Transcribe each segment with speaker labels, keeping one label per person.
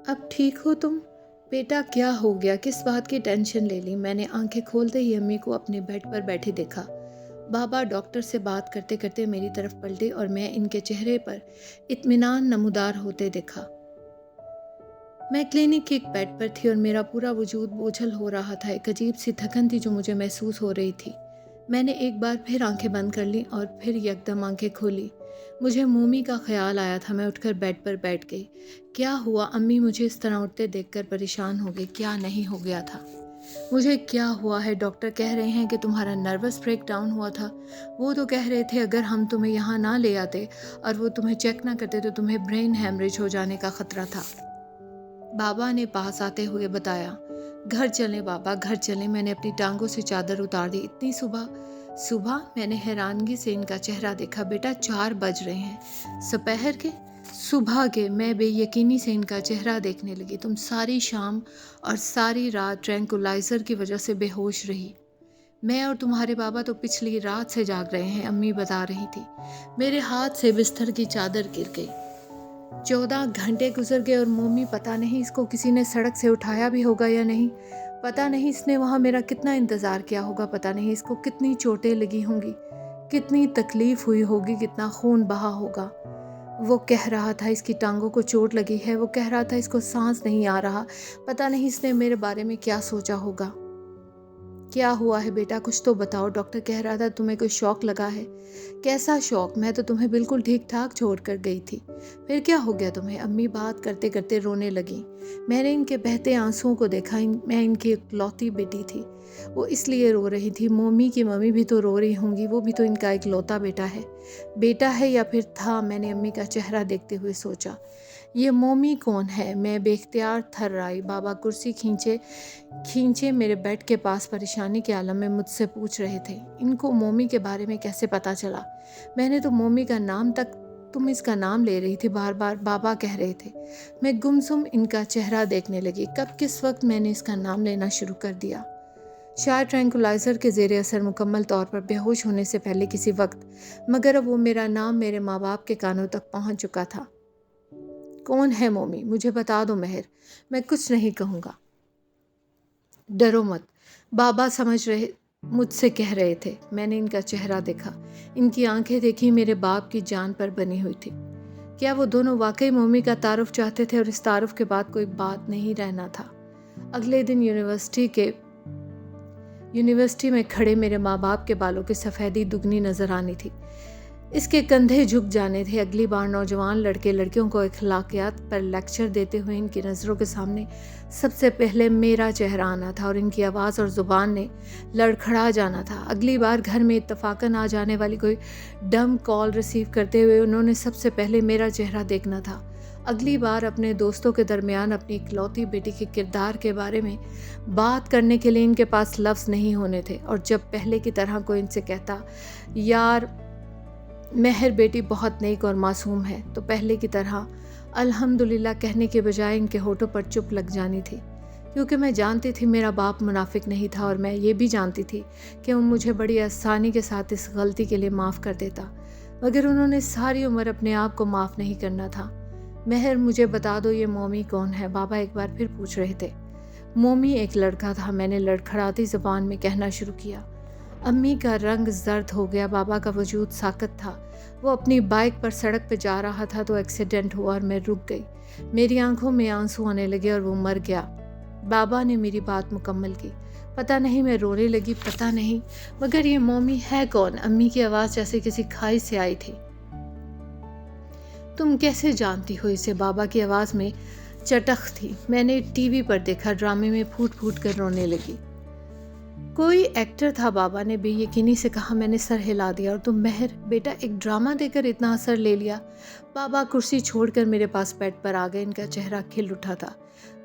Speaker 1: अब ठीक हो तुम? बेटा क्या हो गया, किस बात की टेंशन ले ली? मैंने आंखें खोलते ही अम्मी को अपने बेड पर बैठे देखा। बाबा डॉक्टर से बात करते करते मेरी तरफ पलटे और मैं इनके चेहरे पर इत्मीनान नमूदार होते देखा। मैं क्लिनिक के एक बेड पर थी और मेरा पूरा वजूद बोझल हो रहा था। एक अजीब सी थकन थी जो मुझे महसूस हो रही थी। मैंने एक बार फिर आंखें बंद कर लीं और फिर यकदम आंखें खोली। मुझे मोमी का ख्याल आया था। मैं उठकर बेड पर बैठ गई। क्या हुआ? अम्मी मुझे इस तरह उठते देखकर परेशान हो गई। क्या नहीं हो गया था? मुझे क्या हुआ है? डॉक्टर कह रहे हैं कि तुम्हारा नर्वस ब्रेक डाउन हुआ था। वो तो कह रहे थे अगर हम तुम्हें यहाँ ना ले आते और वो तुम्हें चेक ना करते तो तुम्हें ब्रेन हैमरेज हो जाने का खतरा था। बाबा ने पास आते हुए बताया। घर चलें बाबा, घर चलें। मैंने अपनी टांगों से चादर उतार दी। इतनी सुबह सुबह? मैंने हैरानगी से इनका चेहरा देखा। बेटा 4 बज रहे हैं। दोपहर के? सुबह के। मैं बेयकीनी से इनका चेहरा देखने लगी। तुम सारी शाम और सारी रात ट्रैंकुलाइजर की वजह से बेहोश रही। मैं और तुम्हारे बाबा तो पिछली रात से जाग रहे हैं, अम्मी बता रही थी। मेरे हाथ से बिस्तर की चादर गिर गई। 14 घंटे गुजर गए और मोमी पता नहीं इसको किसी ने सड़क से उठाया भी होगा या नहीं। पता नहीं इसने वहाँ मेरा कितना इंतज़ार किया होगा। पता नहीं इसको कितनी चोटें लगी होंगी, कितनी तकलीफ़ हुई होगी, कितना खून बहा होगा। वो कह रहा था इसकी टांगों को चोट लगी है। वो कह रहा था इसको सांस नहीं आ रहा। पता नहीं इसने मेरे बारे में क्या सोचा होगा। क्या हुआ है बेटा? कुछ तो बताओ। डॉक्टर कह रहा था तुम्हें कोई शॉक लगा है। कैसा शॉक? मैं तो तुम्हें बिल्कुल ठीक ठाक छोड़ कर गई थी। फिर क्या हो गया तुम्हें? अम्मी बात करते करते रोने लगी। मैंने इनके बहते आंसुओं को देखा। मैं इनकी इकलौती बेटी थी। वो इसलिए रो रही थी। मोमी की मम्मी भी तो रो रही होंगी। वो भी तो इनका इकलौता बेटा है। बेटा है या फिर था? मैंने अम्मी का चेहरा देखते हुए सोचा। ये मोमी कौन है? मैं बेख्तियार थर्राई। बाबा कुर्सी खींचे खींचे मेरे बेड के पास परेशानी के आलम में मुझसे पूछ रहे थे, इनको मोमी के बारे में कैसे पता चला? मैंने तो मोमी का नाम तक, तुम इसका नाम ले रही थी बार बार, बाबा कह रहे थे। मैं गुमसुम इनका चेहरा देखने लगी। कब किस वक्त मैंने इसका नाम लेना शुरू कर दिया? शायद ट्रैंकुलाइजर के ज़ेरे असर मुकम्मल तौर पर बेहोश होने से पहले किसी वक्त, मगर अब वो मेरा नाम मेरे माँ बाप के कानों तक पहुँच चुका था। कौन है मोमी? मुझे बता दो मेहर, मैं कुछ नहीं कहूँगा। डरो मत, बाबा समझ रहे मुझसे कह रहे थे। मैंने इनका चेहरा देखा। इनकी आंखें देखी मेरे बाप की जान पर बनी हुई थी। क्या वो दोनों वाकई मोमी का तारुफ चाहते थे और इस तारुफ के बाद कोई बात नहीं रहना था? अगले दिन यूनिवर्सिटी में खड़े मेरे माँ बाप के बालों की सफ़ेदी दुगनी नज़र आनी थी। इसके कंधे झुक जाने थे। अगली बार नौजवान लड़के लड़कियों को अखलाकियात पर लेक्चर देते हुए इनकी नज़रों के सामने सबसे पहले मेरा चेहरा आना था और इनकी आवाज़ और ज़ुबान ने लड़खड़ा जाना था। अगली बार घर में इत्तफाकन आ जाने वाली कोई डम कॉल रिसीव करते हुए उन्होंने सबसे पहले मेरा चेहरा देखना था। अगली बार अपने दोस्तों के दरमियान अपनी इकलौती बेटी के किरदार के बारे में बात करने के लिए इनके पास लफ्ज़ नहीं होने थे। और जब पहले की तरह कोई इनसे कहता, यार मेहर बेटी बहुत नेक और मासूम है, तो पहले की तरह अल्हम्दुलिल्लाह कहने के बजाय इनके होठों पर चुप लग जानी थी। क्योंकि मैं जानती थी मेरा बाप मुनाफिक नहीं था और मैं ये भी जानती थी कि वो मुझे बड़ी आसानी के साथ इस गलती के लिए माफ़ कर देता, मगर उन्होंने सारी उम्र अपने आप को माफ़ नहीं करना था। मेहर मुझे बता दो, ये मोमी कौन है? बाबा एक बार फिर पूछ रहे थे। मोमी एक लड़का था, मैंने लड़खड़ाती ज़बान में कहना शुरू किया। अम्मी का रंग जर्द हो गया। बाबा का वजूद साकत था। वो अपनी बाइक पर सड़क पर जा रहा था तो एक्सीडेंट हुआ और मैं रुक गई। मेरी आंखों में आंसू आने लगे और वो मर गया। बाबा ने मेरी बात मुकम्मल की। पता नहीं मैं रोने लगी, पता नहीं, मगर ये मोमी है कौन? अम्मी की आवाज़ जैसे किसी खाई से आई थी। तुम कैसे जानती हो इसे? बाबा की आवाज़ में चटख थी। मैंने टीवी पर देखा, ड्रामे में फूट फूट कर रोने लगी। कोई एक्टर था, बाबा ने बेयकीनी से कहा। मैंने सर हिला दिया। और तुम मेहर बेटा एक ड्रामा देकर इतना असर ले लिया? बाबा कुर्सी छोड़कर मेरे पास बेड पर आ गए। इनका चेहरा खिल उठा था।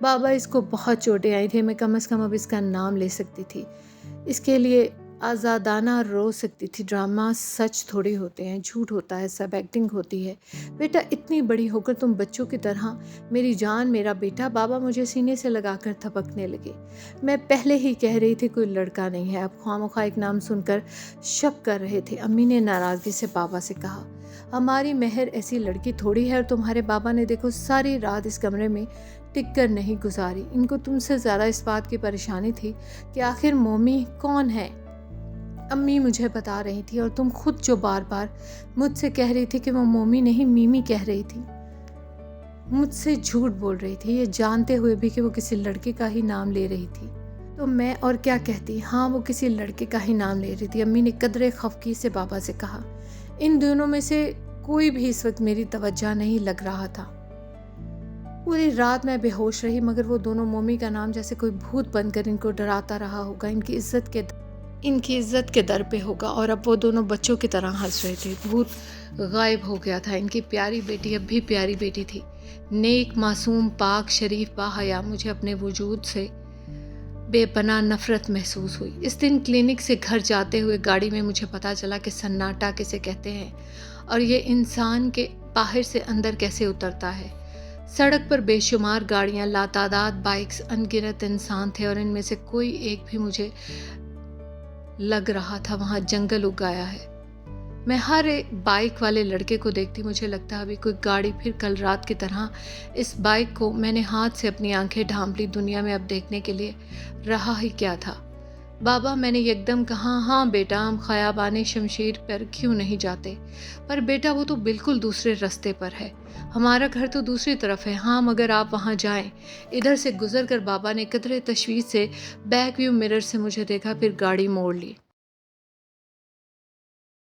Speaker 1: बाबा इसको बहुत चोटें आई थी, मैं कम से कम अब इसका नाम ले सकती थी, इसके लिए आज़ादाना रो सकती थी। ड्रामा सच थोड़ी होते हैं, झूठ होता है, सब एक्टिंग होती है। बेटा इतनी बड़ी होकर तुम बच्चों की तरह, मेरी जान मेरा बेटा। बाबा मुझे सीने से लगाकर थपकने लगे। मैं पहले ही कह रही थी कोई लड़का नहीं है। अब ख्वामख्वाह एक नाम सुनकर शक कर रहे थे। अम्मी ने नाराज़गी से बाबा से कहा, ہماری مہر ایسی لڑکی تھوڑی ہے، اور تمہارے بابا نے دیکھو ساری رات اس کمرے میں ٹک کر نہیں گزاری۔ ان کو تم سے زیادہ اس بات کی پریشانی تھی کہ آخر مومی کون ہے۔ امی مجھے بتا رہی تھی، اور تم خود جو بار بار مجھ سے کہہ رہی تھی کہ وہ مومی نہیں میمی کہہ رہی تھی، مجھ سے جھوٹ بول رہی تھی، یہ جانتے ہوئے بھی کہ وہ کسی لڑکے کا ہی نام لے رہی تھی۔ تو میں اور کیا کہتی؟ ہاں، وہ کسی لڑکے کا ہی نام لے رہی تھی۔ امی نے قدرے خفگی سے بابا سے کہا۔ ان دونوں میں سے کوئی بھی اس وقت میری توجہ نہیں لگ رہا تھا۔ پوری رات میں بے ہوش رہی، مگر وہ دونوں مومی کا نام جیسے کوئی بھوت بن کر ان کو ڈراتا رہا ہوگا، ان کی عزت کے در پہ ہوگا۔ اور اب وہ دونوں بچوں کی طرح ہنس رہے تھے۔ بھوت غائب ہو گیا تھا۔ ان کی پیاری بیٹی اب بھی پیاری بیٹی تھی، نیک، معصوم، پاک، شریف، باحیا۔ مجھے اپنے وجود سے بے پناہ نفرت محسوس ہوئی۔ اس دن کلینک سے گھر جاتے ہوئے گاڑی میں مجھے پتا چلا کہ سناٹا کسے کہتے ہیں، اور یہ انسان کے باہر سے اندر کیسے اترتا ہے۔ سڑک پر بے شمار گاڑیاں، لاتعداد بائکس، ان گنت انسان تھے، اور ان میں سے کوئی ایک بھی مجھے لگ رہا تھا وہاں جنگل اگایا ہے۔ میں ہر ایک بائک والے لڑکے کو دیکھتی، مجھے لگتا ابھی کوئی گاڑی پھر کل رات کی طرح اس بائک کو میں نے ہاتھ سے اپنی آنکھیں ڈھانپ لی۔ دنیا میں اب دیکھنے کے لیے رہا ہی کیا تھا؟ بابا، میں نے یکدم کہا، ہاں بیٹا، ہم خیابان شمشیر پر کیوں نہیں جاتے؟ پر بیٹا، وہ تو بالکل دوسرے رستے پر ہے، ہمارا گھر تو دوسری طرف ہے۔ ہاں، مگر آپ وہاں جائیں۔ ادھر سے گزر کر بابا نے قدرے تشویش سے بیک ویو مرر سے مجھے دیکھا، پھر گاڑی موڑ لی۔